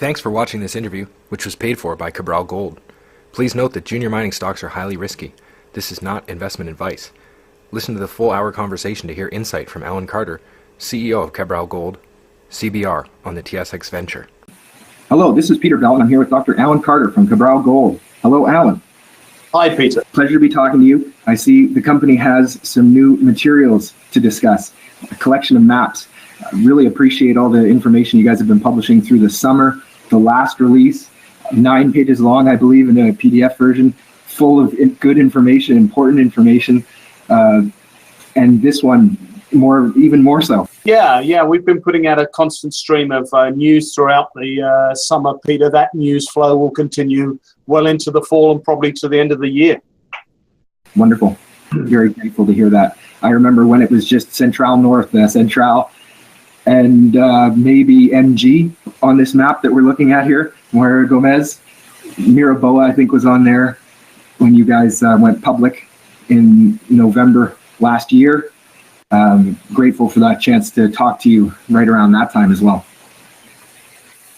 Thanks for watching this interview, which was paid for by Cabral Gold. Please note that junior mining stocks are highly risky. This is not investment advice. Listen to the full hour conversation to hear insight from Alan Carter, CEO of Cabral Gold, CBR, on the TSX venture. Hello, this is Peter Bell, and I'm here with Dr. Alan Carter from Cabral Gold. Hello, Alan. Hi, Peter. Pleasure to be talking to you. I see the company has some new materials to discuss, a collection of maps. I really appreciate all the information you guys have been publishing through the summer. The last release, 9 pages long, I believe, in a PDF version, full of good information, important information, and this one even more so. Yeah, we've been putting out a constant stream of news throughout the summer, Peter. That news flow will continue well into the fall and probably to the end of the year. Wonderful. Very grateful to hear that. I remember when it was just Central North, Central, and maybe MG on this map that we're looking at here, where Gomez, Miraboa, I think, was on there when you guys went public in November last year. Grateful for that chance to talk to you right around that time as well.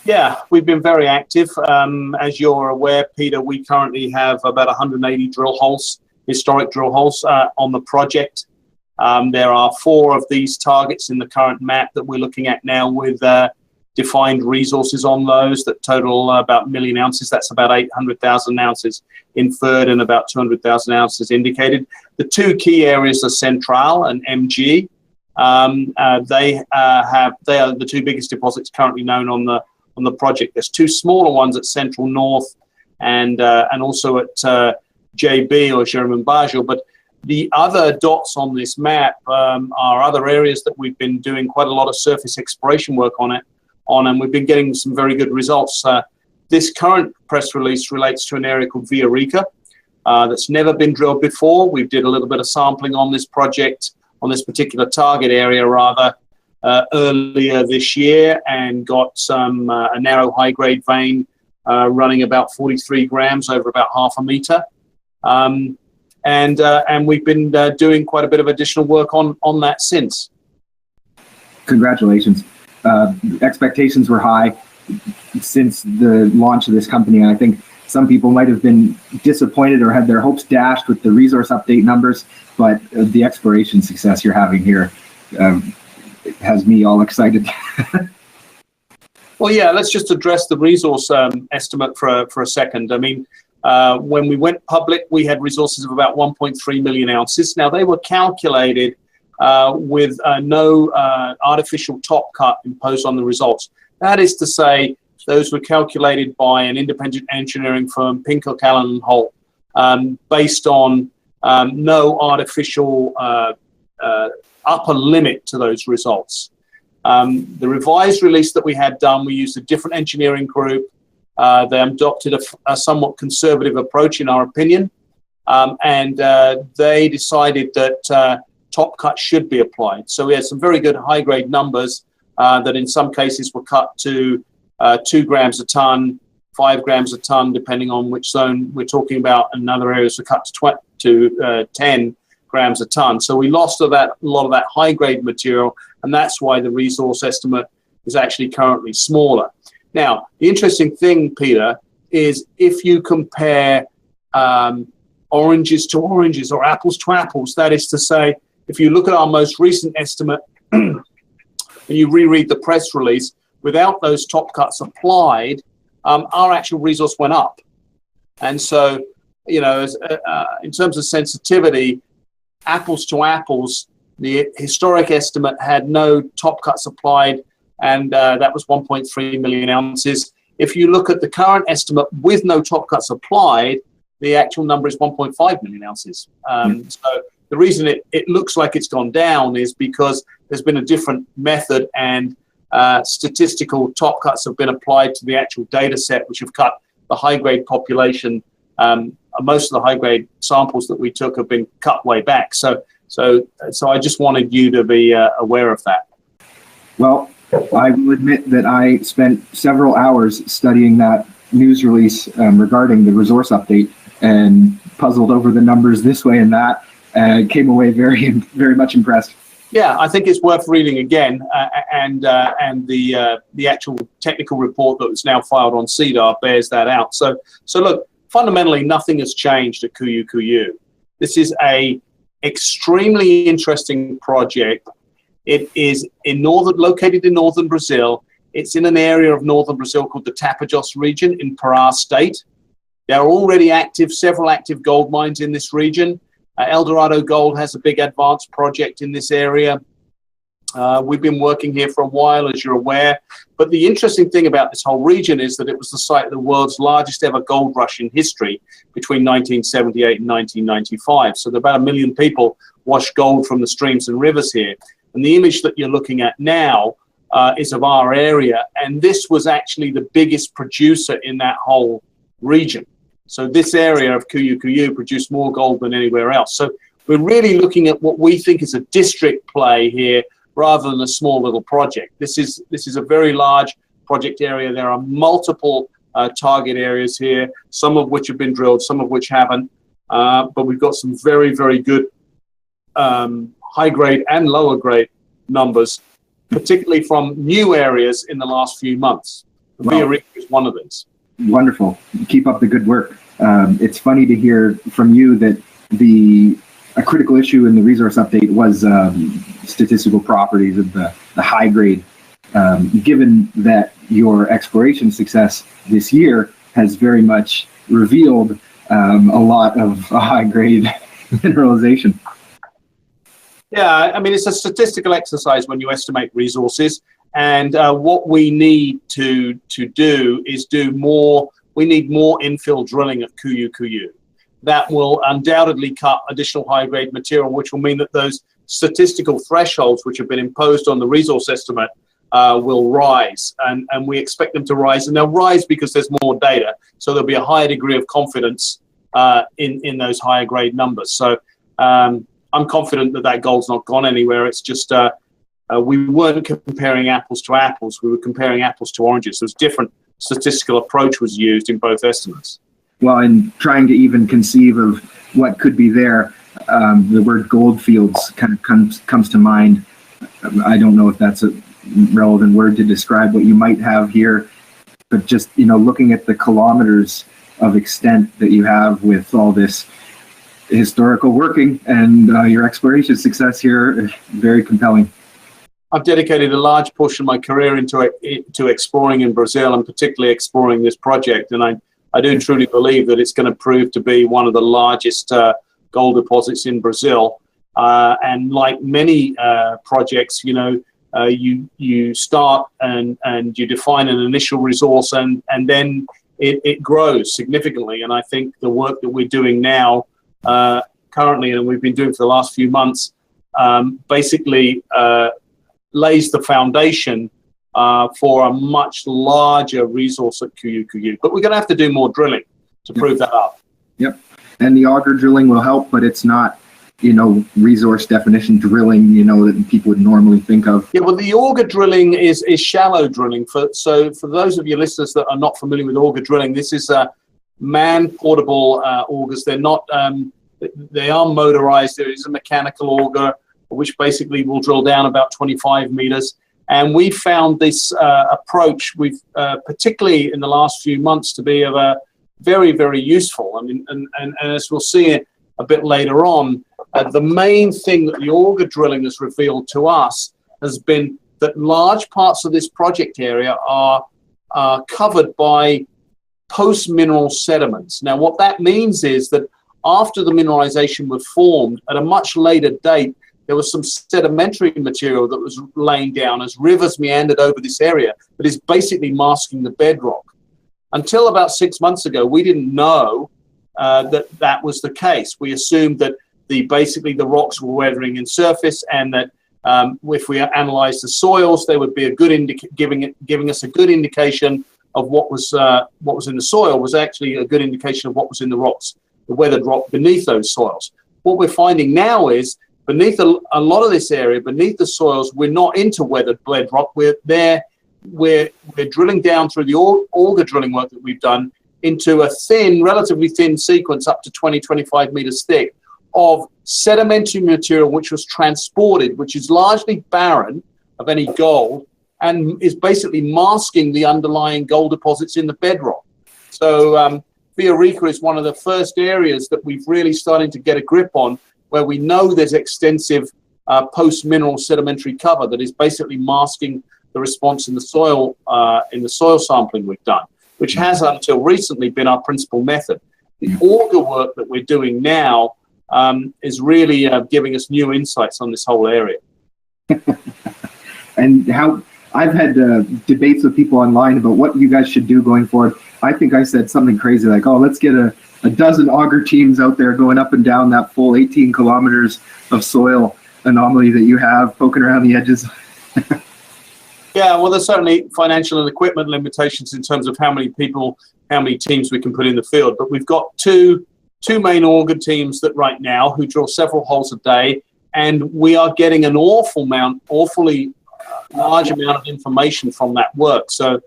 Yeah, we've been very active. As you're aware, Peter, we currently have about 180 drill holes, historic drill holes on the project. There are 4 of these targets in the current map that we're looking at now with defined resources on those that total about 1 million ounces. That's about 800,000 ounces inferred and about 200,000 ounces indicated. The 2 key areas are Central and MG. They are the 2 biggest deposits currently known on the project. There's 2 smaller ones at Central North and also at JB or Jerome Bajo, but the other dots on this map are other areas that we've been doing quite a lot of surface exploration work on, and we've been getting some very good results. This current press release relates to an area called Villarica that's never been drilled before. We did a little bit of sampling on this project, on this particular target area rather, earlier this year, and got a narrow high-grade vein running about 43 grams over about half a meter. And we've been doing quite a bit of additional work on that since. Congratulations. Expectations were high since the launch of this company, and I think some people might have been disappointed or had their hopes dashed with the resource update numbers, but the exploration success you're having here has me all excited. Well, yeah, let's just address the resource estimate for a second. I mean, when we went public, we had resources of about 1.3 million ounces. Now, they were calculated with no artificial top cut imposed on the results. That is to say, those were calculated by an independent engineering firm, Pinker, Callan & Holt, based on no artificial upper limit to those results. The revised release that we had done, we used a different engineering group. They adopted a somewhat conservative approach, in our opinion, and they decided that top cut should be applied. So we had some very good high-grade numbers that in some cases were cut to 2 grams a ton, 5 grams a ton, depending on which zone we're talking about, and other areas were cut to 10 grams a ton. So we lost a lot of that high-grade material, and that's why the resource estimate is actually currently smaller. Now, the interesting thing, Peter, is if you compare oranges to oranges or apples to apples, that is to say, if you look at our most recent estimate and you reread the press release, without those top cuts applied, our actual resource went up. And so, in terms of sensitivity, apples to apples, the historic estimate had no top cuts applied, and that was 1.3 million ounces. If you look at the current estimate with no top cuts applied, the actual number is 1.5 million ounces. So the reason it looks like it's gone down is because there's been a different method, and statistical top cuts have been applied to the actual data set, which have cut the high-grade population. Most of the high-grade samples that we took have been cut way back. So I just wanted you to be aware of that. Well, I will admit that I spent several hours studying that news release regarding the resource update and puzzled over the numbers this way and that, and came away very, very much impressed. Yeah, I think it's worth reading again, and the actual technical report that was now filed on CDR bears that out. So look, fundamentally, nothing has changed at Cuiú Cuiú. This is a extremely interesting project. It is located in northern Brazil. It's in an area of northern Brazil called the Tapajós region in Pará state. There are already several active gold mines in this region. Eldorado Gold has a big advanced project in this area. We've been working here for a while, as you're aware. But the interesting thing about this whole region is that it was the site of the world's largest ever gold rush in history between 1978 and 1995. So about 1 million people washed gold from the streams and rivers here. And the image that you're looking at now is of our area. And this was actually the biggest producer in that whole region. So this area of Cuiú Cuiú produced more gold than anywhere else. So we're really looking at what we think is a district play here rather than a small little project. This is a very large project area. There are multiple target areas here, some of which have been drilled, some of which haven't. But we've got some very, very good high grade and lower grade numbers, particularly from new areas in the last few months. Villa Rica is one of these. Wonderful. Keep up the good work. It's funny to hear from you that a critical issue in the resource update was statistical properties of the high grade. Given that your exploration success this year has very much revealed a lot of high grade mineralization. Yeah, I mean, it's a statistical exercise when you estimate resources. And what we need to do is we need more infill drilling at Cuiú Cuiú. That will undoubtedly cut additional high-grade material, which will mean that those statistical thresholds which have been imposed on the resource estimate will rise. And we expect them to rise. And they'll rise because there's more data. So there'll be a higher degree of confidence in those higher-grade numbers. So I'm confident that gold's not gone anywhere. It's just we weren't comparing apples to apples. We were comparing apples to oranges. So different statistical approach was used in both estimates. Well, in trying to even conceive of what could be there, the word goldfields kind of comes to mind. I don't know if that's a relevant word to describe what you might have here, but just, looking at the kilometers of extent that you have with all this historical working and your exploration success here, very compelling. I've dedicated a large portion of my career into exploring in Brazil, and particularly exploring this project. And I do truly believe that it's going to prove to be one of the largest gold deposits in Brazil. And like many projects, you start and you define an initial resource, and then it grows significantly. And I think the work that we're doing now, currently, and we've been doing for the last few months, basically lays the foundation for a much larger resource at Cuiú Cuiú. But we're going to have to do more drilling to prove that up. Yep. And the auger drilling will help, but it's not, resource definition drilling, that people would normally think of. Yeah, well, the auger drilling is shallow drilling. So for those of your listeners that are not familiar with auger drilling, this is man-portable augers. They're not, they are motorized. There is a mechanical auger, which basically will drill down about 25 meters. And we found this approach, particularly in the last few months, to be of a very, very useful. I mean, and as we'll see a bit later on, the main thing that the auger drilling has revealed to us has been that large parts of this project area are covered by post-mineral sediments. Now, what that means is that after the mineralization was formed, at a much later date, there was some sedimentary material that was laying down as rivers meandered over this area that is basically masking the bedrock. Until about 6 months ago, we didn't know that was the case. We assumed that basically the rocks were weathering in surface, and that if we analyzed the soils, they would be a good giving us a good indication of what was in the soil was actually a good indication of what was in the rocks, the weathered rock beneath those soils. What we're finding now is beneath a lot of this area, beneath the soils, we're not into weathered bedrock. We're drilling down through the auger drilling work that we've done into a relatively thin sequence up to 20, 25 meters thick, of sedimentary material which was transported, which is largely barren of any gold and is basically masking the underlying gold deposits in the bedrock. So Villarica is one of the first areas that we've really started to get a grip on, where we know there's extensive post-mineral sedimentary cover that is basically masking the response in the soil sampling we've done, which has until recently been our principal method. The auger work that we're doing now is really giving us new insights on this whole area. And how I've had debates with people online about what you guys should do going forward. I think I said something crazy like, oh, let's get a dozen auger teams out there going up and down that full 18 kilometers of soil anomaly that you have, poking around the edges. Yeah, well, there's certainly financial and equipment limitations in terms of how many people, how many teams we can put in the field. But we've got two main auger teams that right now who drill several holes a day, and we are getting an awfully large amount of information from that work. So,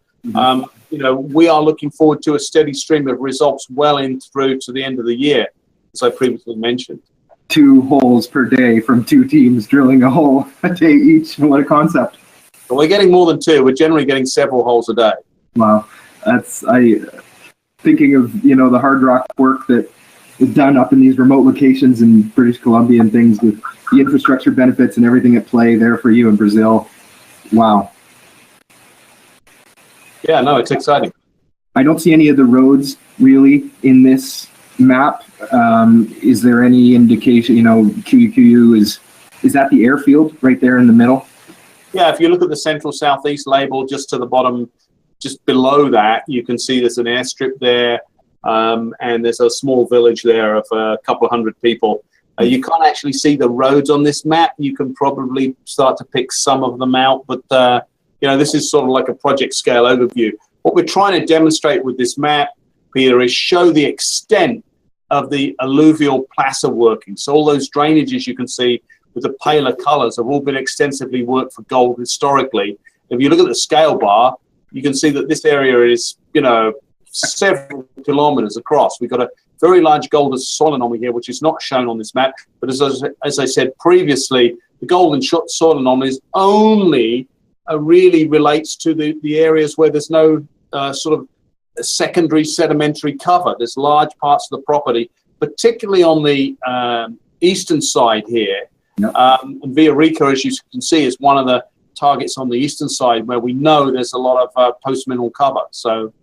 we are looking forward to a steady stream of results well in through to the end of the year, as I previously mentioned. 2 holes per day from 2 teams drilling a hole a day each. What a concept. But we're getting more than 2. We're generally getting several holes a day. Wow. Thinking of, the hard rock work that is done up in these remote locations in British Columbia and things, with the infrastructure benefits and everything at play there for you in Brazil. Wow. Yeah, no, it's exciting. I don't see any of the roads really in this map. Is there any indication, QUQU is that the airfield right there in the middle? Yeah, if you look at the central southeast label just to the bottom, just below that, you can see there's an airstrip there, and there's a small village there of a couple of hundred people. You can't actually see the roads on this map. You can probably start to pick some of them out, but this is sort of like a project scale overview. What we're trying to demonstrate with this map, Peter, is show the extent of the alluvial placer working. So all those drainages you can see with the paler colors have all been extensively worked for gold historically. If you look at the scale bar, you can see that this area is, several kilometers across. We've got a very large gold soil anomaly here, which is not shown on this map. But as I said previously, the gold soil anomalies only really relates to the areas where there's no sort of secondary sedimentary cover. There's large parts of the property, particularly on the eastern side here. Yep. And Villarica, as you can see, is one of the targets on the eastern side where we know there's a lot of post-mineral cover. So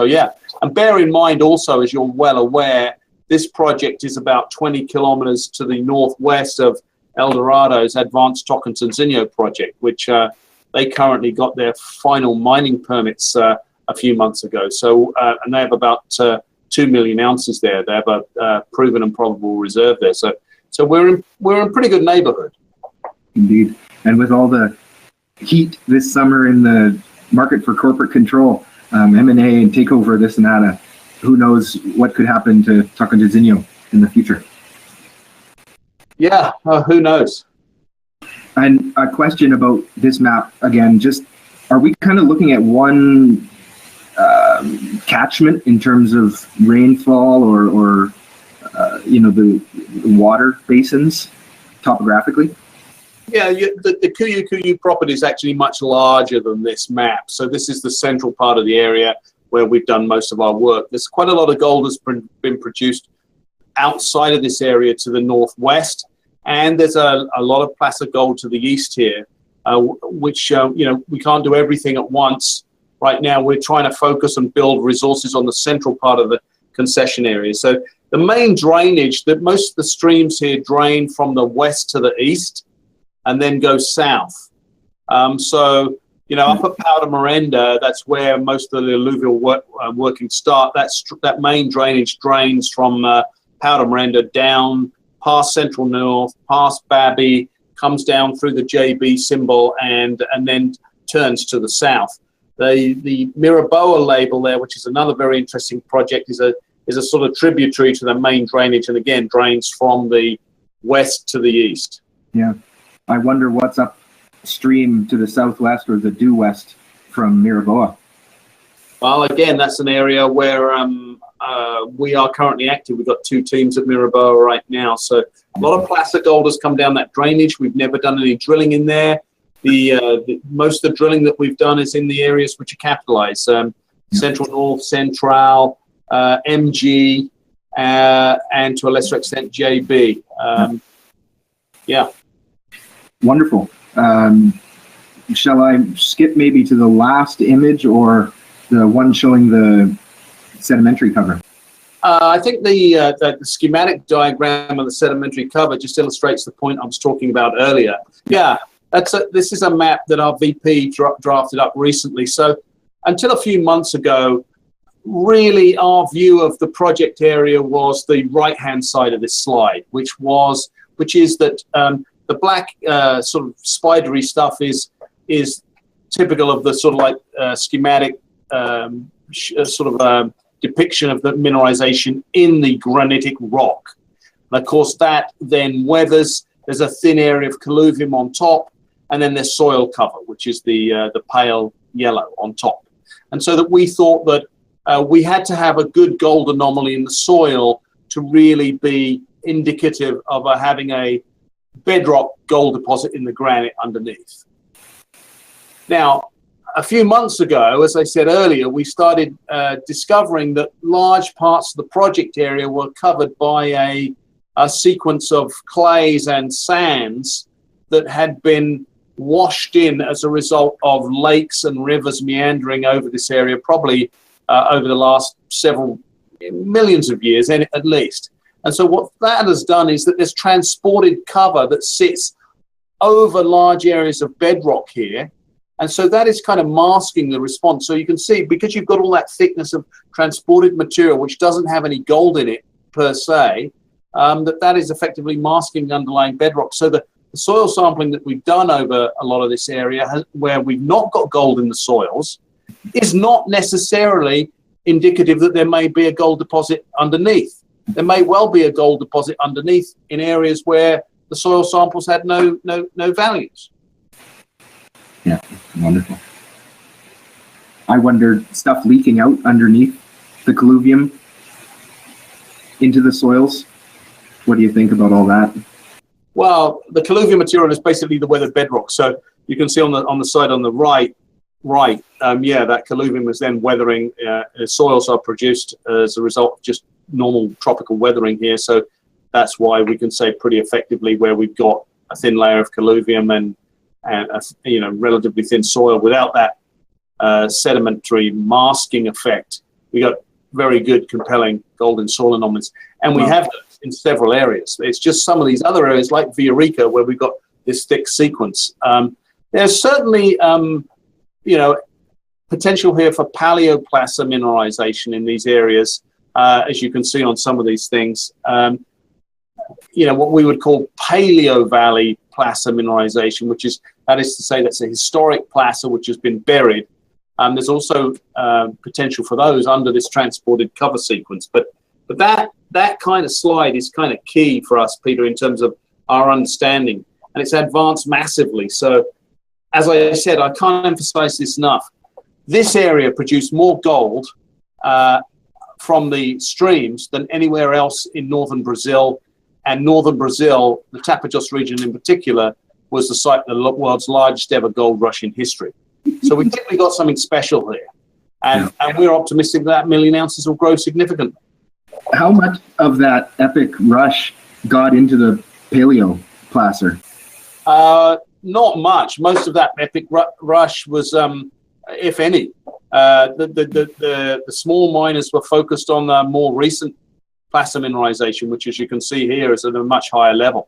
yeah. And bear in mind also, as you're well aware, this project is about 20 kilometers to the northwest of Eldorado's Advanced Tocantinzinho project, which they currently got their final mining permits a few months ago. So, and they have about 2 million ounces there. They have a proven and probable reserve there. So we're in pretty good neighborhood. Indeed. And with all the heat this summer in the market for corporate control, M&A and takeover, this and that, who knows what could happen to Tocantinzinho in the future. Yeah, who knows? And a question about this map, again, just are we kind of looking at one catchment in terms of rainfall or the water basins topographically? Yeah, the QUQU property is actually much larger than this map. So this is the central part of the area where we've done most of our work. There's quite a lot of gold that's been produced outside of this area to the northwest, and there's a lot of placer gold to the east here, which we can't do everything at once. Right now, we're trying to focus and build resources on the central part of the concession area. So the main drainage, that most of the streams here drain from the west to the east and then go south. Up at Powder Merenda, that's where most of the alluvial working start. That main drainage drains from Powder Merenda down past Central North, past Babby, comes down through the JB symbol and then turns to the south. The Miraboa label there, which is another very interesting project, is a sort of tributary to the main drainage, and again drains from the west to the east. Yeah, I wonder what's upstream to the southwest or the due west from Miraboa. Well, again, that's an area where we are currently active. We've got 2 teams at Miraboa right now. So a lot of placer gold has come down that drainage. We've never done any drilling in there. Most of the drilling that we've done is in the areas which are capitalized. Central North, Central, MG, and to a lesser extent, JB. Yeah. Wonderful. Shall I skip maybe to the last image or the one showing the sedimentary cover? I think the schematic diagram of the sedimentary cover just illustrates the point I was talking about earlier. Yeah, this is a map that our VP drafted up recently. So until a few months ago, really our view of the project area was the right-hand side of this slide, which is that the black sort of spidery stuff is typical of the sort of like schematic depiction of the mineralization in the granitic rock. And of course, that then weathers. There's a thin area of colluvium on top, and then there's soil cover, which is the pale yellow on top. And so that we thought that we had to have a good gold anomaly in the soil to really be indicative of having a bedrock gold deposit in the granite underneath. Now, a few months ago, as I said earlier, we started discovering that large parts of the project area were covered by a sequence of clays and sands that had been washed in as a result of lakes and rivers meandering over this area, probably over the last several millions of years at least. And so what that has done is that there's transported cover that sits over large areas of bedrock here. And so that is kind of masking the response. So you can see, because you've got all that thickness of transported material, which doesn't have any gold in it per se, that is effectively masking the underlying bedrock. So the soil sampling that we've done over a lot of this area, where we've not got gold in the soils, is not necessarily indicative that there may be a gold deposit underneath. There may well be a gold deposit underneath in areas where the soil samples had no values. Yeah, wonderful. I wondered, stuff leaking out underneath the colluvium into the soils. What do you think about all that? Well, the colluvium material is basically the weathered bedrock. So you can see on the side on the right, that colluvium is then weathering. Soils are produced as a result of just normal tropical weathering here. So that's why we can say pretty effectively where we've got a thin layer of colluvium and a relatively thin soil without that sedimentary masking effect, we got very good, compelling golden soil anomalies. And we have those in several areas. It's just some of these other areas like Villarica where we've got this thick sequence. There's certainly, potential here for paleoplacer mineralization in these areas, as you can see on some of these things. What we would call Paleo Valley placer mineralization, that is to say that's a historic placer which has been buried. There's also potential for those under this transported cover sequence. But that kind of slide is kind of key for us, Peter, in terms of our understanding. And it's advanced massively. So, as I said, I can't emphasize this enough. This area produced more gold from the streams than anywhere else in northern Brazil. And northern Brazil, the Tapajós region in particular, was the site of the world's largest ever gold rush in history. So we think we got something special here. And we're optimistic that 1 million ounces will grow significantly. How much of that epic rush got into the paleo placer? Not much. Most of that epic rush was, if any, the small miners were focused on the more recent placer mineralization, which, as you can see here, is at a much higher level.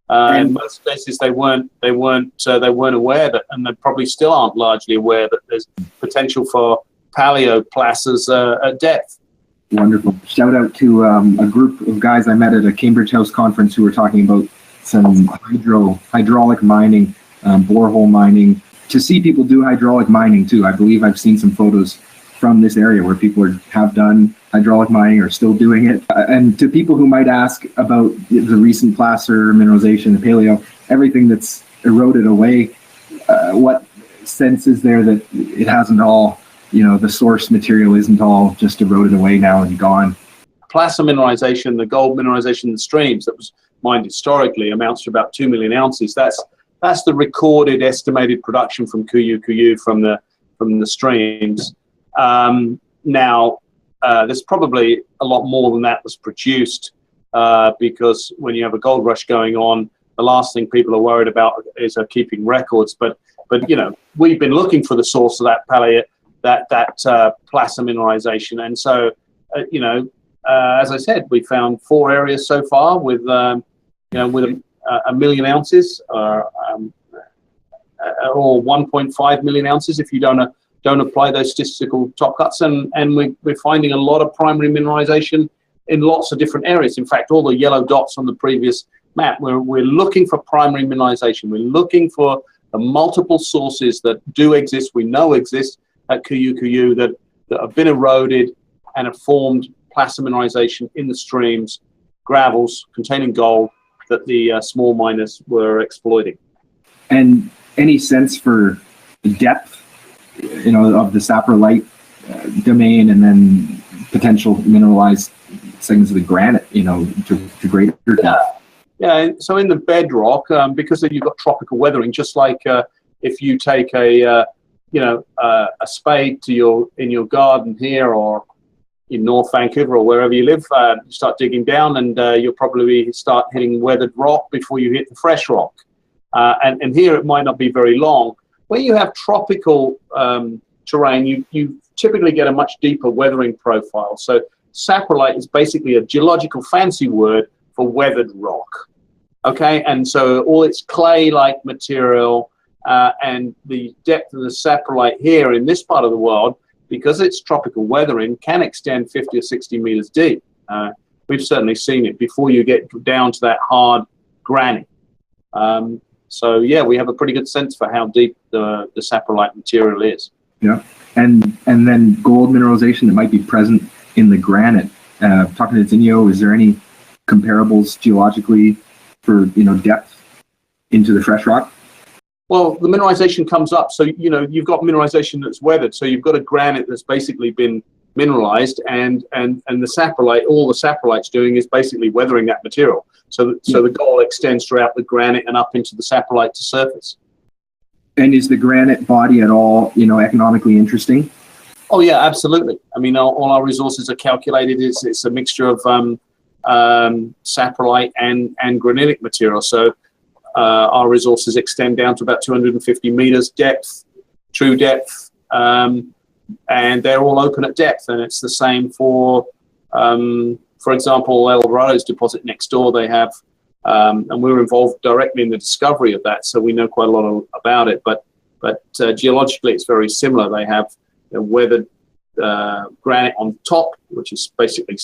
In most cases, they weren't aware that, and they probably still aren't largely aware that there's potential for paleoplacers at depth. Wonderful. Shout out to a group of guys I met at a Cambridge House conference who were talking about some hydraulic mining, borehole mining. To see people do hydraulic mining too, I believe I've seen some photos from this area where people have done hydraulic mining or still doing it. And to people who might ask about the recent placer mineralization, the paleo, everything that's eroded away, what sense is there that it hasn't all the source material isn't all just eroded away now and gone. Placer mineralization, the gold mineralization in the streams that was mined historically amounts to about 2 million ounces. That's the recorded estimated production from Cuiú from the streams. Now, there's probably a lot more than that was produced because when you have a gold rush going on, the last thing people are worried about is keeping records. But we've been looking for the source of that placer mineralization, and so as I said, we found 4 areas so far with a million ounces or 1.5 million ounces if you don't apply those statistical top cuts, and we're finding a lot of primary mineralization in lots of different areas. In fact, all the yellow dots on the previous map, we're looking for primary mineralization. We're looking for the multiple sources that do exist, we know exist at Cuiú that have been eroded and have formed placer mineralization in the streams, gravels containing gold that the small miners were exploiting. And any sense for the depth, of the saprolite domain, and then potential mineralized segments of the granite, to greater depth? Yeah. So in the bedrock, because you've got tropical weathering, just like if you take a spade in your garden here or in North Vancouver or wherever you live, you start digging down, and you'll probably start hitting weathered rock before you hit the fresh rock. And here it might not be very long. When you have tropical terrain, you typically get a much deeper weathering profile. So saprolite is basically a geological fancy word for weathered rock. Okay, and so all its clay-like material and the depth of the saprolite here in this part of the world, because it's tropical weathering, can extend 50 or 60 meters deep. We've certainly seen it before you get down to that hard granite. So yeah, we have a pretty good sense for how deep the saprolite material is. Yeah, and then gold mineralization that might be present in the granite. Talking to Zinio, is there any comparables geologically for depth into the fresh rock? Well, the mineralization comes up, so you've got mineralization that's weathered, so you've got a granite that's basically been mineralized, and the saprolite, all the saprolite's doing is basically weathering that material. So the gold extends throughout the granite and up into the saprolite to surface. And is the granite body at all, economically interesting? Oh yeah, absolutely. I mean, all our resources are calculated. It's a mixture of saprolite and granitic material. So our resources extend down to about 250 meters depth, true depth, and they're all open at depth. And it's the same for example, El Dorado's deposit next door. They have, and we were involved directly in the discovery of that, so we know quite a lot about it. But geologically, it's very similar. They have weathered granite on top, which is basically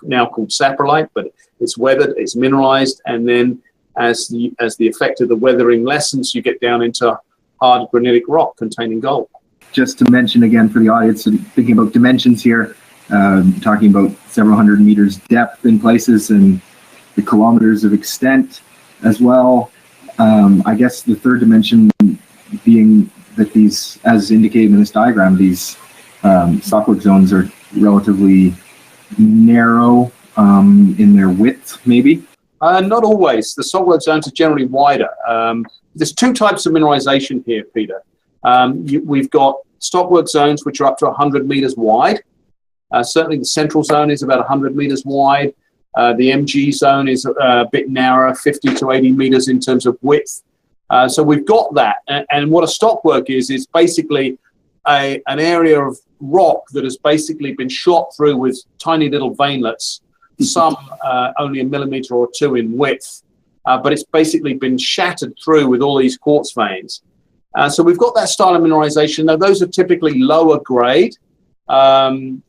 now called saprolite, but it's weathered, it's mineralized, and then as the effect of the weathering lessens, you get down into hard granitic rock containing gold. Just to mention again for the audience, thinking about dimensions here, talking about several hundred meters depth in places and the kilometers of extent as well. I guess the third dimension being that these, as indicated in this diagram, these stockwork zones are relatively narrow in their width, maybe? Not always. The stockwork zones are generally wider. There's 2 types of mineralization here, Peter. We've got stockwork zones which are up to 100 meters wide. Certainly the central zone is about 100 meters wide. The MG zone is a bit narrower, 50 to 80 meters in terms of width. So we've got that. And what a stockwork is basically an area of rock that has basically been shot through with tiny little veinlets, some only a millimeter or 2 in width, but it's basically been shattered through with all these quartz veins. So we've got that style of mineralization. Now, those are typically lower grade and,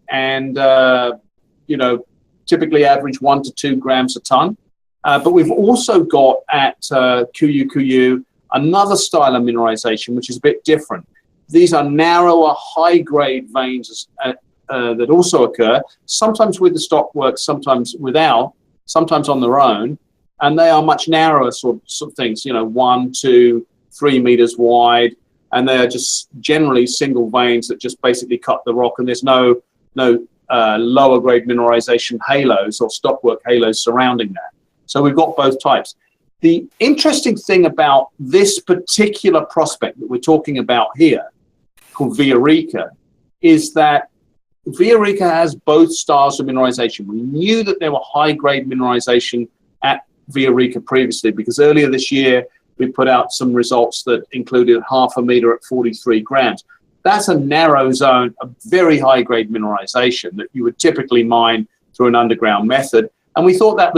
typically average 1 to 2 grams a ton. But we've also got at Cuiú another style of mineralization, which is a bit different. These are narrower, high-grade veins that also occur, sometimes with the stockwork, sometimes without, sometimes on their own, and they are much narrower sort of things, 1, 2, 3 meters wide, and they are just generally single veins that just basically cut the rock, and there's no lower grade mineralization halos or stockwork halos surrounding that. So we've got both types. The interesting thing about this particular prospect that we're talking about here, called Villarrica, is that Villarrica has both styles of mineralization. We knew that there were high-grade mineralization at Villarrica previously, because earlier this year we put out some results that included 0.5 meter at 43 grams. That's a narrow zone, a very high-grade mineralization that you would typically mine through an underground method. And we thought that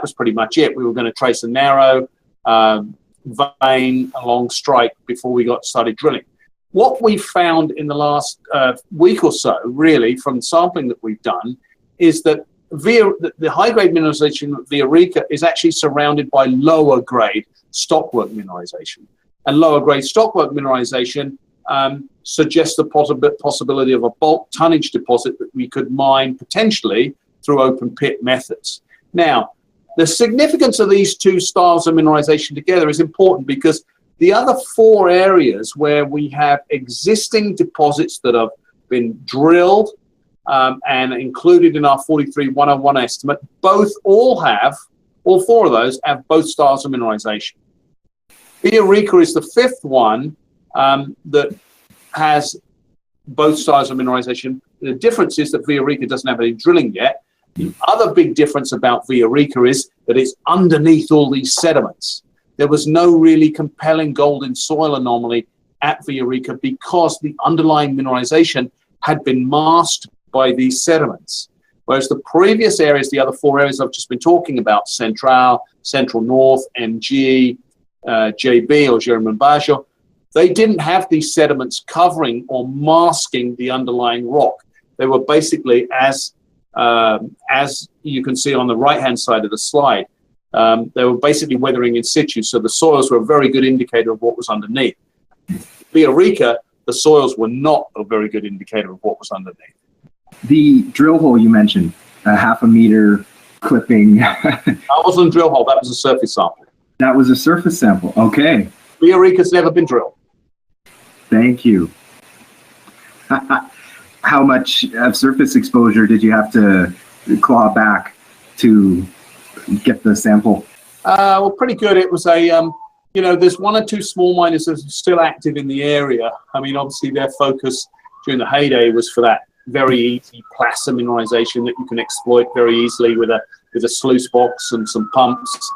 was pretty much it. We were going to trace a narrow vein along strike before we got started drilling. What we found in the last week or so, really, from sampling that we've done, is that the high-grade mineralization of Villarrica is actually surrounded by lower-grade stockwork mineralization. And lower-grade stockwork mineralization suggests the possibility of a bulk tonnage deposit that we could mine potentially through open pit methods. Now, the significance of these two styles of mineralization together is important, because the other 4 areas where we have existing deposits that have been drilled and included in our 43-101 estimate, all 4 of those have both styles of mineralization. Villarrica is the 5th one that has both styles of mineralization. The difference is that Villarrica doesn't have any drilling yet. The other big difference about Villarrica is that it's underneath all these sediments. There was no really compelling gold in soil anomaly at Villarrica because the underlying mineralization had been masked by these sediments. Whereas the previous areas, the other 4 areas I've just been talking about, Central, Central North, MG, JB or German Bajo, they didn't have these sediments covering or masking the underlying rock. They were basically, as you can see on the right-hand side of the slide, they were basically weathering in situ, so the soils were a very good indicator of what was underneath. Villarrica, the soils were not a very good indicator of what was underneath. The drill hole you mentioned, a 0.5 meter clipping. That wasn't a drill hole, that was a surface sample. That was a surface sample, okay. Villarrica's never been drilled. Thank you. How much of surface exposure did you have to claw back to get the sample? Well, pretty good. It was there's 1 or 2 small miners that are still active in the area. I mean, obviously their focus during the heyday was for that very easy placer mineralization that you can exploit very easily with a sluice box and some pumps.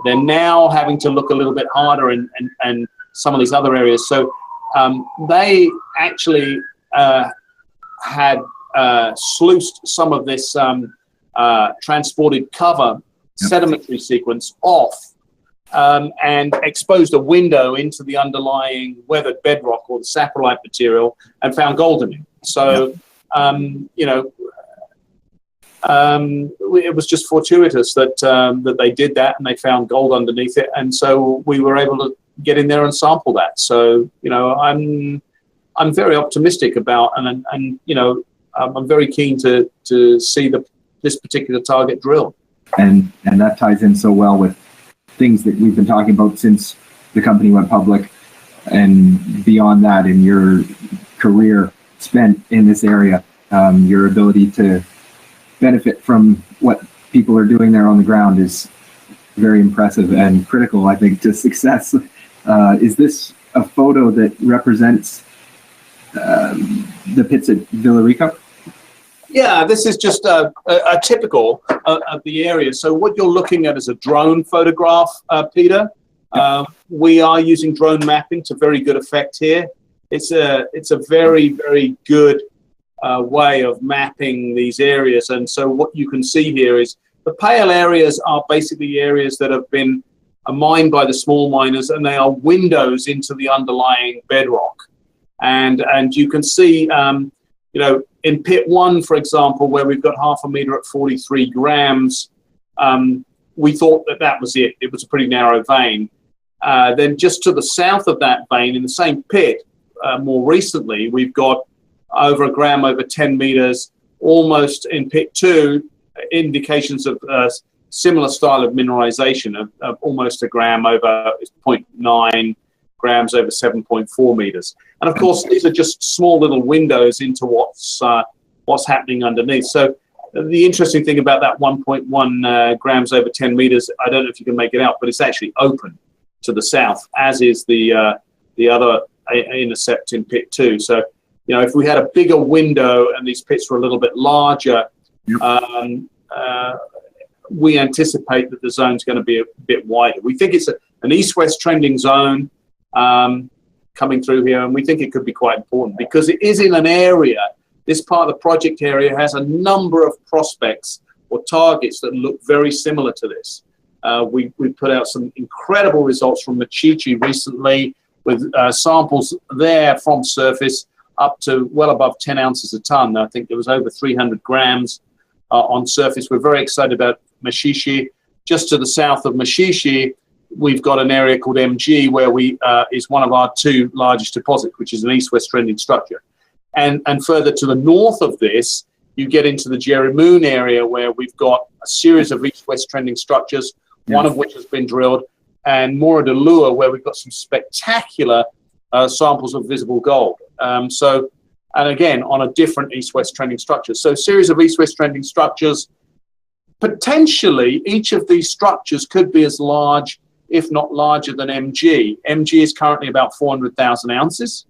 They're now having to look a little bit harder in some of these other areas. So they actually had sluiced some of this transported cover sedimentary sequence off and exposed a window into the underlying weathered bedrock or the saprolite material and found gold in it. So, it was just fortuitous that they did that and they found gold underneath it. And so we were able to get in there and sample that. So, I'm very optimistic about, and I'm very keen to see this particular target drilled. And that ties in so well with things that we've been talking about since the company went public, and beyond that in your career spent in this area, your ability to benefit from what people are doing there on the ground is very impressive and critical, I think, to success. Is this a photo that represents the pits at Villarrica? Yeah, this is just a typical of the area. So what you're looking at is a drone photograph, Peter. We are using drone mapping to very good effect here. It's a very, very good way of mapping these areas. And so what you can see here is the pale areas are basically areas that have been mined by the small miners, and they are windows into the underlying bedrock. And you can see, in pit 1, for example, where we've got 0.5 meter at 43 grams, we thought that was it. It was a pretty narrow vein. Then just to the south of that vein, in the same pit, more recently, we've got over 1 gram over 10 meters, almost in pit 2, indications of similar style of mineralization of almost 1 gram over 0.9 grams over 7.4 meters. And of course, these are just small little windows into what's happening underneath. So the interesting thing about that 1.1 grams over 10 meters, I don't know if you can make it out, but it's actually open to the south, as is the other intercept in pit 2. So, if we had a bigger window and these pits were a little bit larger, we anticipate that the zone's going to be a bit wider. We think it's an east-west trending zone coming through here, and we think it could be quite important because it is in an area. This part of the project area has a number of prospects or targets that look very similar to this. We put out some incredible results from Machichi recently with samples there from surface up to well above 10 ounces a ton. I think there was over 300 grams on surface. We're very excited about Machichi. Just to the south of Machichi, we've got an area called MG where is one of our 2 largest deposits, which is an east-west trending structure. And further to the north of this, you get into the Jerry Moon area where we've got a series of east-west trending structures, one of which has been drilled, and Mora de Lua where we've got some spectacular samples of visible gold. And again, on a different east-west trending structure. So a series of east-west trending structures. Potentially, each of these structures could be as large, if not larger than MG. MG is currently about 400,000 ounces.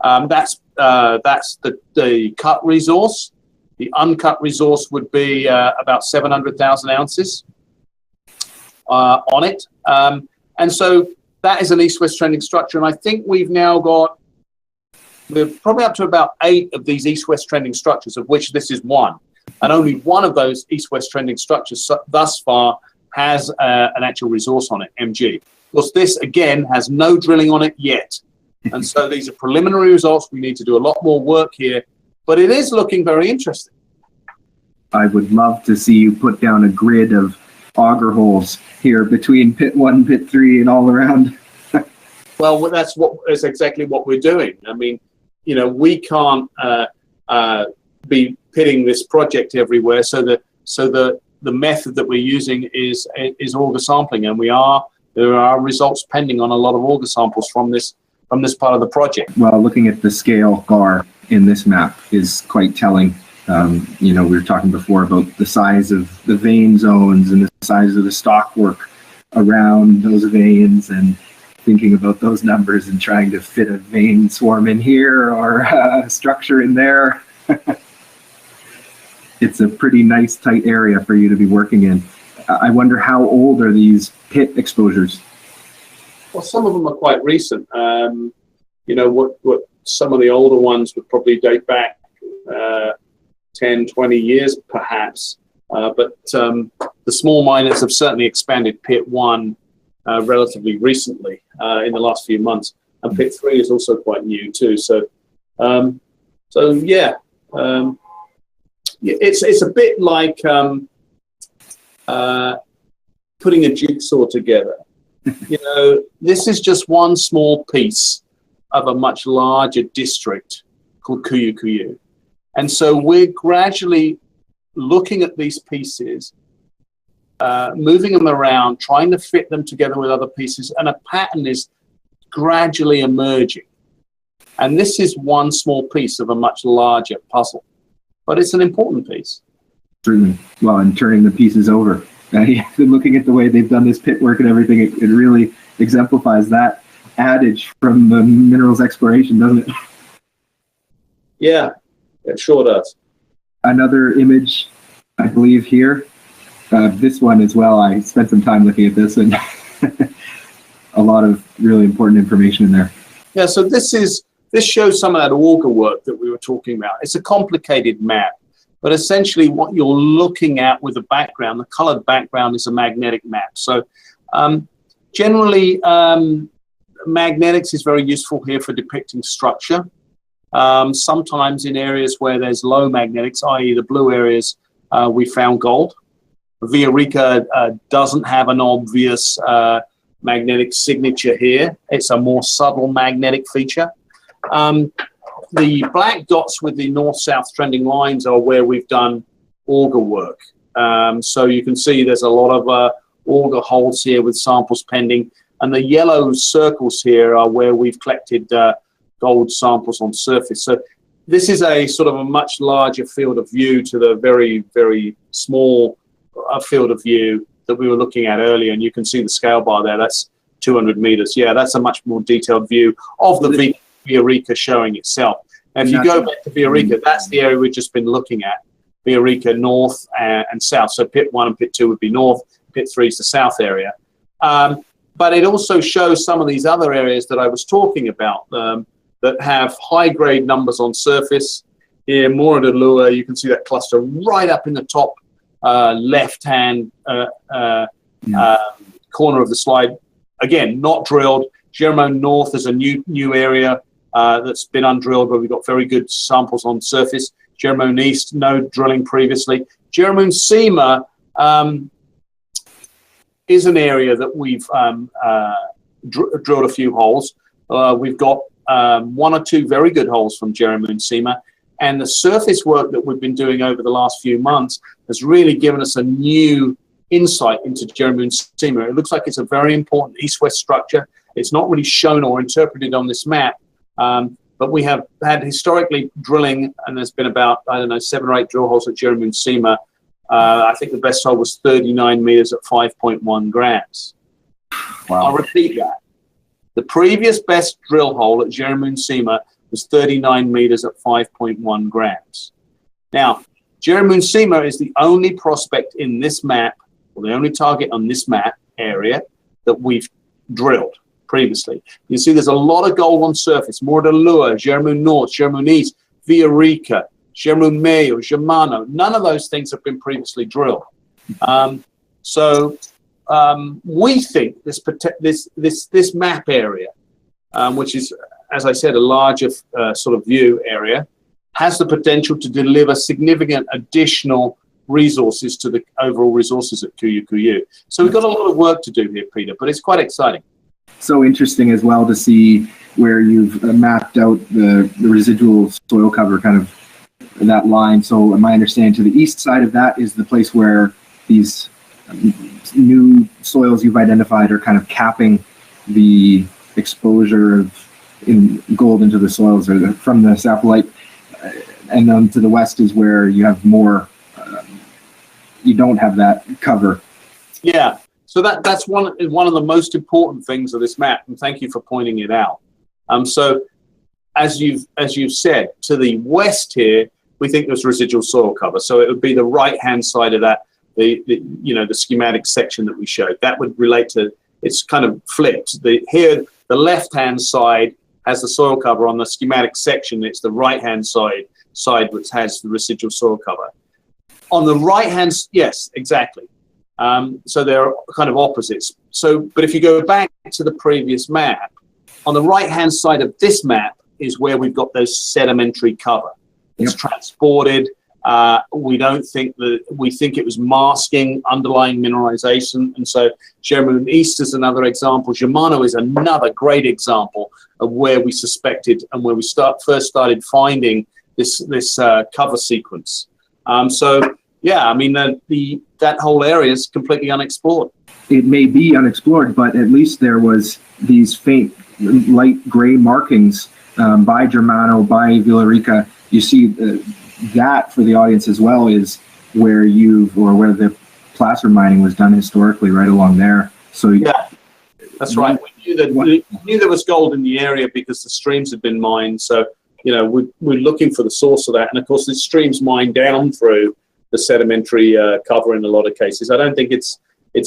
That's the cut resource. The uncut resource would be about 700,000 ounces on it. And so that is an east-west trending structure. And I think we're probably up to about 8 of these east-west trending structures, of which this is one. And only one of those east-west trending structures thus far has an actual resource on it, MG. Of course, this, again, has no drilling on it yet. And so these are preliminary results. We need to do a lot more work here. But it is looking very interesting. I would love to see you put down a grid of auger holes here between pit 1, pit 3, and all around. Well, that's exactly what we're doing. I mean, we can't be pitting this project everywhere. So the method that we're using is auger sampling, and there are results pending on a lot of auger samples from this part of the project. Well, looking at the scale GAR in this map is quite telling. We were talking before about the size of the vein zones and the size of the stockwork around those veins, and thinking about those numbers and trying to fit a vein swarm in here or a structure in there. It's a pretty nice, tight area for you to be working in. I wonder how old are these pit exposures? Well, some of them are quite recent. What some of the older ones would probably date back 10, 20 years, perhaps. But the small miners have certainly expanded pit 1 relatively recently in the last few months. And pit 3 is also quite new too. So it's a bit like putting a jigsaw together. This is just one small piece of a much larger district called Cuyo Cuyo. And so we're gradually looking at these pieces, moving them around, trying to fit them together with other pieces, and a pattern is gradually emerging. And this is one small piece of a much larger puzzle, but it's an important piece. Certainly. Well, and turning the pieces over. Looking at the way they've done this pit work and everything, it really exemplifies that adage from the minerals exploration, doesn't it? Yeah, it sure does. Another image, I believe, here. This one as well. I spent some time looking at this, and a lot of really important information in there. Yeah, so this shows some of that auger work that we were talking about. It's a complicated map, but essentially what you're looking at with the background, the colored background, is a magnetic map. So generally, magnetics is very useful here for depicting structure. Sometimes in areas where there's low magnetics, i.e. the blue areas, we found gold. Villarica doesn't have an obvious magnetic signature here. It's a more subtle magnetic feature. The black dots with the north-south trending lines are where we've done auger work. So you can see there's a lot of auger holes here with samples pending. And the yellow circles here are where we've collected gold samples on surface. So this is a sort of a much larger field of view to the very, very small field of view that we were looking at earlier. And you can see the scale bar there. That's 200 meters. Yeah, that's a much more detailed view of the Villarrica showing itself. Now, if you go back to Villarrica, that's the area we've just been looking at. Villarrica north and south. So pit 1 and pit 2 would be north. Pit 3 is the south area. But it also shows some of these other areas that I was talking about that have high-grade numbers on surface. Here, Mora de Lua, you can see that cluster right up in the top left-hand corner of the slide. Again, not drilled. Jeremoun North is a new area that's been undrilled, where we've got very good samples on surface. Jeremoun East, no drilling previously. Jeremoun Sima is an area that we've drilled a few holes. We've got 1 or 2 very good holes from Jeremoun Sima, and the surface work that we've been doing over the last few months has really given us a new insight into Jeremoun Sima. It looks like it's a very important east-west structure. It's not really shown or interpreted on this map, but we have had historically drilling, and there's been about, 7 or 8 drill holes at Jeremoun Sima. I think the best hole was 39 meters at 5.1 grams. Wow. I'll repeat that. The previous best drill hole at Jeremoun Sima was 39 meters at 5.1 grams. Now, Jeremoun Sima is the only prospect in this map, or the only target on this map area that we've drilled previously. You see there's a lot of gold on surface. Mora de Lua, Jeremoun North, Jeremoun East, Villarrica, Jeremoun Meyo, Germano. None of those things have been previously drilled. We think this map area, which is, as I said, a larger sort of view area, has the potential to deliver significant additional resources to the overall resources at Cuiú Cuiú. So we've got a lot of work to do here, Peter, but it's quite exciting. So interesting as well to see where you've mapped out the residual soil cover, kind of that line. So my understanding, to the east side of that is the place where these new soils you've identified are kind of capping the exposure of gold into the soils, or from the saprolite. And then to the west is where you have more, you don't have that cover. Yeah, so that's one of the most important things of this map, and thank you for pointing it out. So as you've said, to the west here, we think there's residual soil cover. So it would be the right-hand side of that, the schematic section that we showed. That would relate to, it's kind of flipped. Here, the left-hand side has the soil cover. On the schematic section, it's the right-hand side which has the residual soil cover. On the right-hand, yes, exactly. So they're kind of opposites. So, but if you go back to the previous map, on the right-hand side of this map is where we've got those sedimentary cover. It's transported. We think it was masking underlying mineralization. And so Jeremoun East is another example. Germano is another great example of where we suspected and where we first started finding this cover sequence. That whole area is completely unexplored. It may be unexplored, but at least there was these faint light gray markings by Germano, by Villarrica. You see that, for the audience as well, is where where the placer mining was done historically, right along there. So yeah, that's right. We knew there was gold in the area because the streams had been mined. So we're looking for the source of that, and of course the streams mine down through the sedimentary cover in a lot of cases. I don't think it's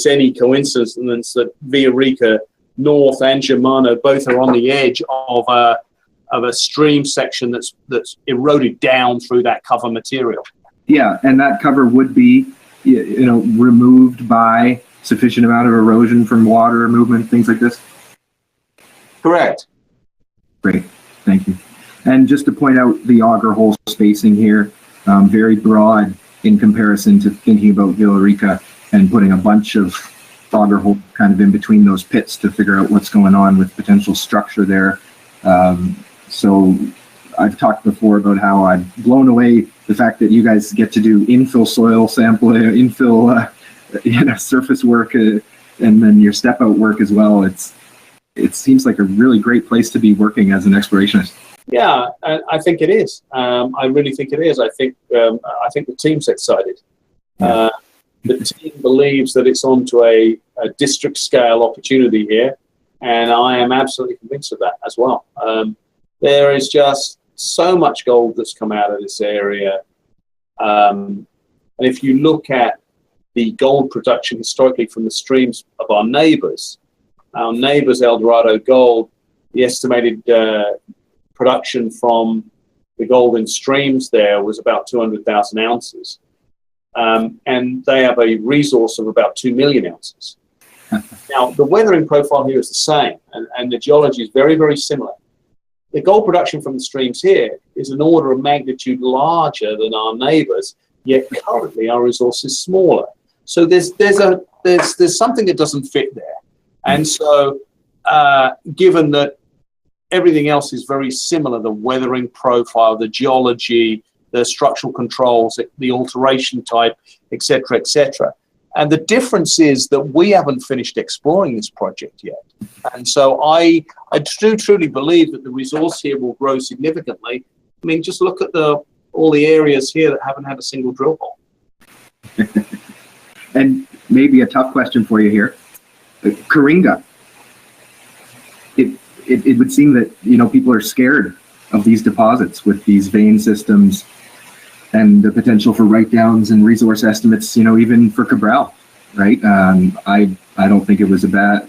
any coincidence that Villarrica North and Germano both are on the edge of a stream section that's eroded down through that cover material. Yeah, and that cover would be removed by sufficient amount of erosion from water movement, things like this? Correct. Great, thank you. And just to point out the auger hole spacing here, very broad in comparison to thinking about Villarrica and putting a bunch of auger hole kind of in between those pits to figure out what's going on with potential structure there. So I've talked before about how I'm blown away the fact that you guys get to do infill soil sampling, surface work, and then your step out work as well. It's it seems like a really great place to be working as an explorationist. Yeah, I think it is. I really think it is. I think the team's excited. Yeah. The team believes that it's onto a district scale opportunity here, and I am absolutely convinced of that as well. There is just so much gold that's come out of this area. And if you look at the gold production historically from the streams of our neighbors, El Dorado Gold, the estimated production from the golden streams there was about 200,000 ounces. And they have a resource of about 2 million ounces. Now, the weathering profile here is the same, and the geology is very, very similar. The gold production from the streams here is an order of magnitude larger than our neighbors, yet currently our resource is smaller. So there's something that doesn't fit there. And so given that everything else is very similar, the weathering profile, the geology, the structural controls, the alteration type, et cetera, and the difference is that we haven't finished exploring this project yet. And so I do truly believe that the resource here will grow significantly. I mean, just look at all the areas here that haven't had a single drill hole. And maybe a tough question for you here. Coringa. It would seem that, people are scared of these deposits with these vein systems and the potential for write-downs and resource estimates, even for Cabral, right? I don't think it was I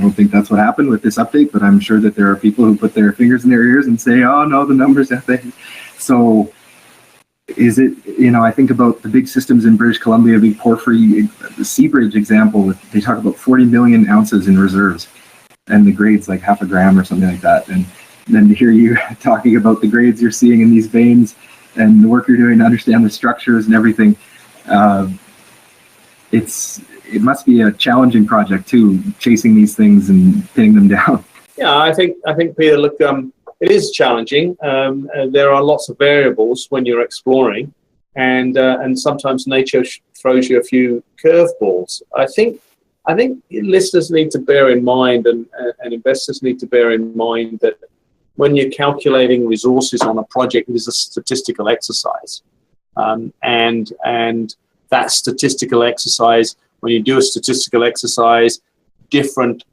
don't think that's what happened with this update, but I'm sure that there are people who put their fingers in their ears and say, oh, no, the numbers that they... So is it, I think about the big systems in British Columbia, big porphyry, the Seabridge example, they talk about 40 million ounces in reserves, and the grade's like half a gram or something like that. And then to hear you talking about the grades you're seeing in these veins and the work you're doing to understand the structures and everything, it must be a challenging project too, chasing these things and pinning them down. Yeah, I think Peter, look, it is challenging. There are lots of variables when you're exploring, and sometimes nature throws you a few curveballs. I think listeners need to bear in mind, and investors need to bear in mind, that when you're calculating resources on a project, it is a statistical exercise. And that statistical exercise, when you do a statistical exercise, different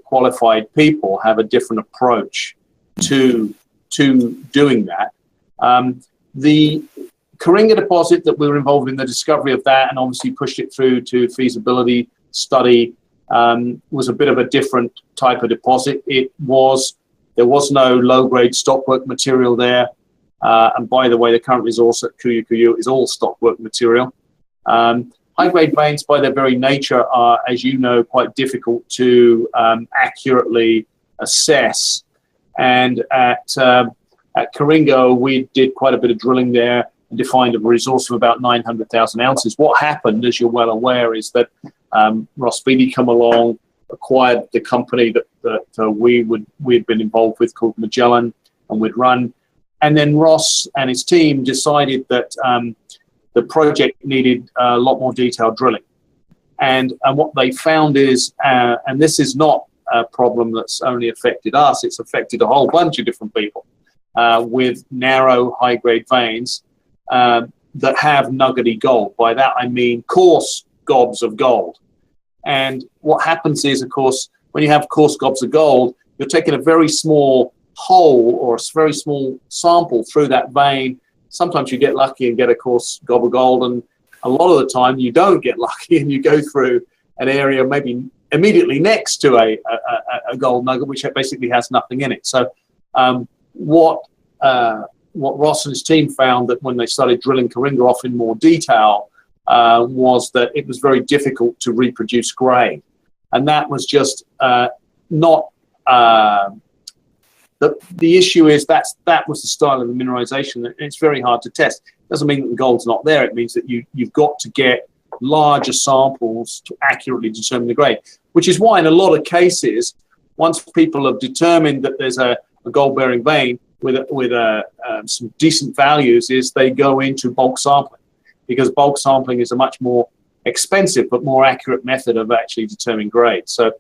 qualified people have a different approach to doing that. The Coringa deposit that we were involved in the discovery of that, and obviously pushed it through to feasibility study, was a bit of a different type of deposit. There was no low-grade stockwork material there. And by the way, the current resource at Cuyu is all stockwork material. High-grade veins, by their very nature, are, as you know, quite difficult to accurately assess. And at Coringa, we did quite a bit of drilling there and defined a resource of about 900,000 ounces. What happened, as you're well aware, is that Ross Beatty come along, acquired the company that we'd been involved with called Magellan, and we'd run. And then Ross and his team decided that the project needed a lot more detailed drilling. And what they found is, and this is not a problem that's only affected us, it's affected a whole bunch of different people with narrow high-grade veins that have nuggety gold. By that I mean coarse gobs of gold. And what happens is, of course, when you have coarse gobs of gold, you're taking a very small hole or a very small sample through that vein. Sometimes you get lucky and get a coarse gob of gold, and a lot of the time you don't get lucky and you go through an area maybe immediately next to a gold nugget, which basically has nothing in it. So what Ross and his team found, that when they started drilling Coringa off in more detail, was that it was very difficult to reproduce grade. And that was just not... The issue is that was the style of the mineralization, and it's very hard to test. Doesn't mean that the gold's not there. It means that you've got to get larger samples to accurately determine the grade, which is why in a lot of cases, once people have determined that there's a gold-bearing vein with some decent values, is they go into bulk sampling, because bulk sampling is a much more expensive but more accurate method of actually determining grade. So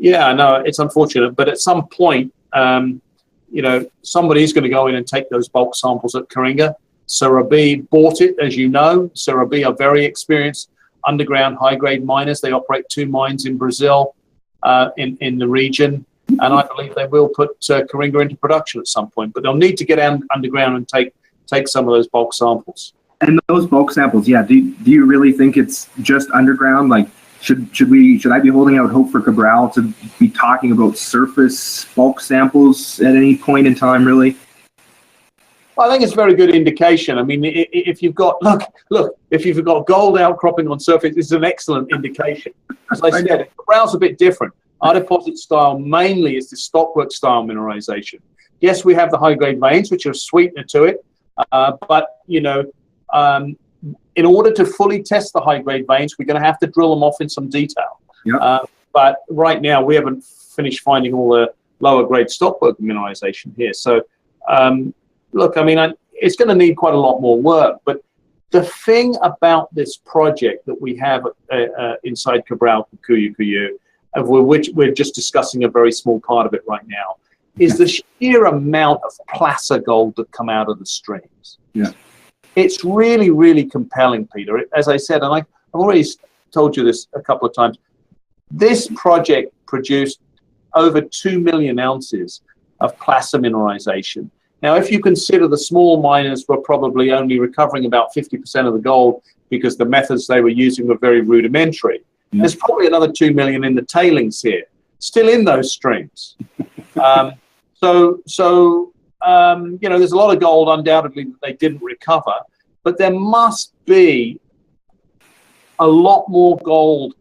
Yeah, no, it's unfortunate, but at some point, somebody's going to go in and take those bulk samples at Coringa. Serabi bought it, as you know. Serabi are very experienced underground high-grade miners. They operate 2 mines in Brazil, in the region, and I believe they will put Coringa into production at some point. But they'll need to get underground and take some of those bulk samples. And those bulk samples, yeah. Do you really think it's just underground? Like, should I be holding out hope for Cabral to be talking about surface bulk samples at any point in time, really? Well, I think it's a very good indication. I mean, if you've got if you've got gold outcropping on surface, it's an excellent indication. As I said, Cabral's a bit different. Our deposit style mainly is the stockwork style mineralization. Yes, we have the high grade veins, which are a sweetener to it, but in order to fully test the high grade veins, we're going to have to drill them off in some detail. Yep. But right now, we haven't finished finding all the lower grade stockwork mineralization here. So, look, I mean, it's going to need quite a lot more work. But the thing about this project that we have inside Cabral Cuyu, of which we're just discussing a very small part of it right now, is the sheer amount of placer gold that come out of the streams. Yeah. It's really, really compelling, Peter. As I said, and I've already told you this a couple of times, this project produced over 2 million ounces of placer mineralization. Now, if you consider the small miners were probably only recovering about 50% of the gold because the methods they were using were very rudimentary, there's probably another 2 million in the tailings here, still in those streams. There's a lot of gold undoubtedly that they didn't recover, but there must be a lot more gold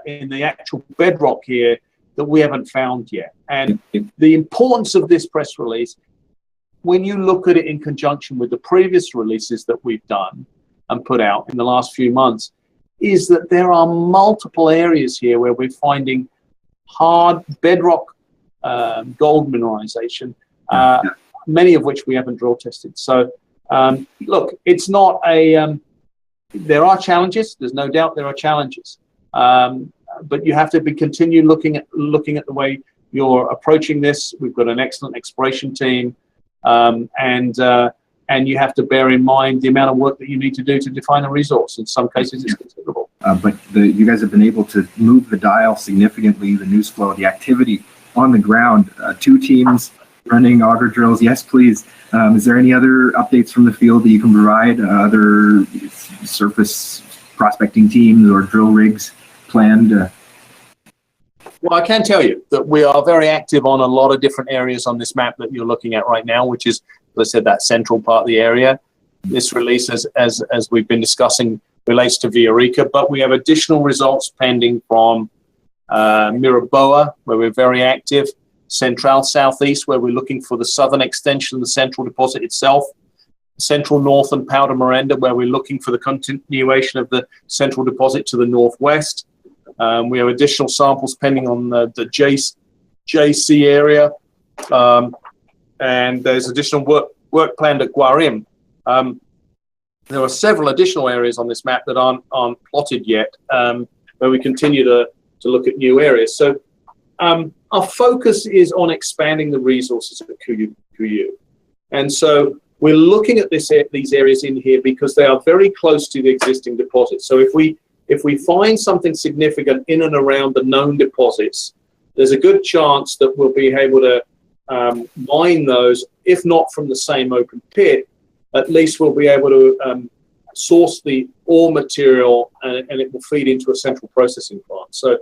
in the actual bedrock here that we haven't found yet. And the importance of this press release, when you look at it in conjunction with the previous releases that we've done and put out in the last few months, is that there are multiple areas here where we're finding hard bedrock gold mineralization, many of which we haven't drill tested. So, look, it's not there are challenges. There's no doubt there are challenges. But you have to continue looking at the way you're approaching this. We've got an excellent exploration team, and you have to bear in mind the amount of work that you need to do to define a resource. In some cases, it's considerable. But you guys have been able to move the dial significantly, the news flow, the activity on the ground. 2 teams running auger drills. Yes, please. Is there any other updates from the field that you can provide? Other surface prospecting teams or drill rigs planned? Well, I can tell you that we are very active on a lot of different areas on this map that you're looking at right now, which is, as I said, that central part of the area. This release, as we've been discussing, relates to Villarica, but we have additional results pending from Miraboa, where we're very active, Central Southeast, where we're looking for the southern extension of the central deposit itself, Central North and Powder Miranda, where we're looking for the continuation of the central deposit to the northwest. We have additional samples pending on the JC area, and there's additional work planned at Guarim. There are several additional areas on this map that aren't plotted yet, where we continue to look at new areas. So our focus is on expanding the resources at Cuyu. And so we're looking at these areas in here because they are very close to the existing deposits. So if we find something significant in and around the known deposits, there's a good chance that we'll be able to mine those, if not from the same open pit, at least we'll be able to source the ore material and it will feed into a central processing plant. So,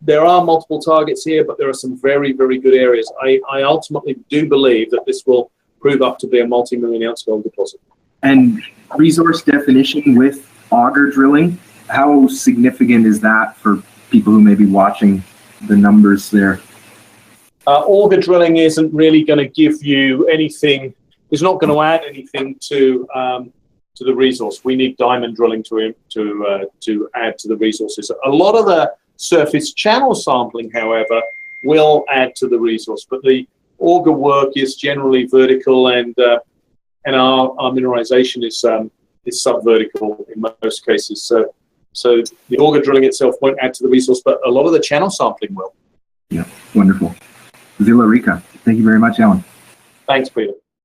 there are multiple targets here, but there are some very, very good areas. I ultimately do believe that this will prove up to be a multi-million ounce gold deposit. And resource definition with auger drilling, how significant is that for people who may be watching the numbers there? Auger drilling isn't really going to give you anything. It's not going to add anything to the resource. We need diamond drilling to add to the resources. A lot of the surface channel sampling, however, will add to the resource, but the auger work is generally vertical, and our mineralization is subvertical in most cases. So the auger drilling itself won't add to the resource, but a lot of the channel sampling will. Yeah, wonderful. Villa Rica. Thank you very much, Alan. Thanks, Peter.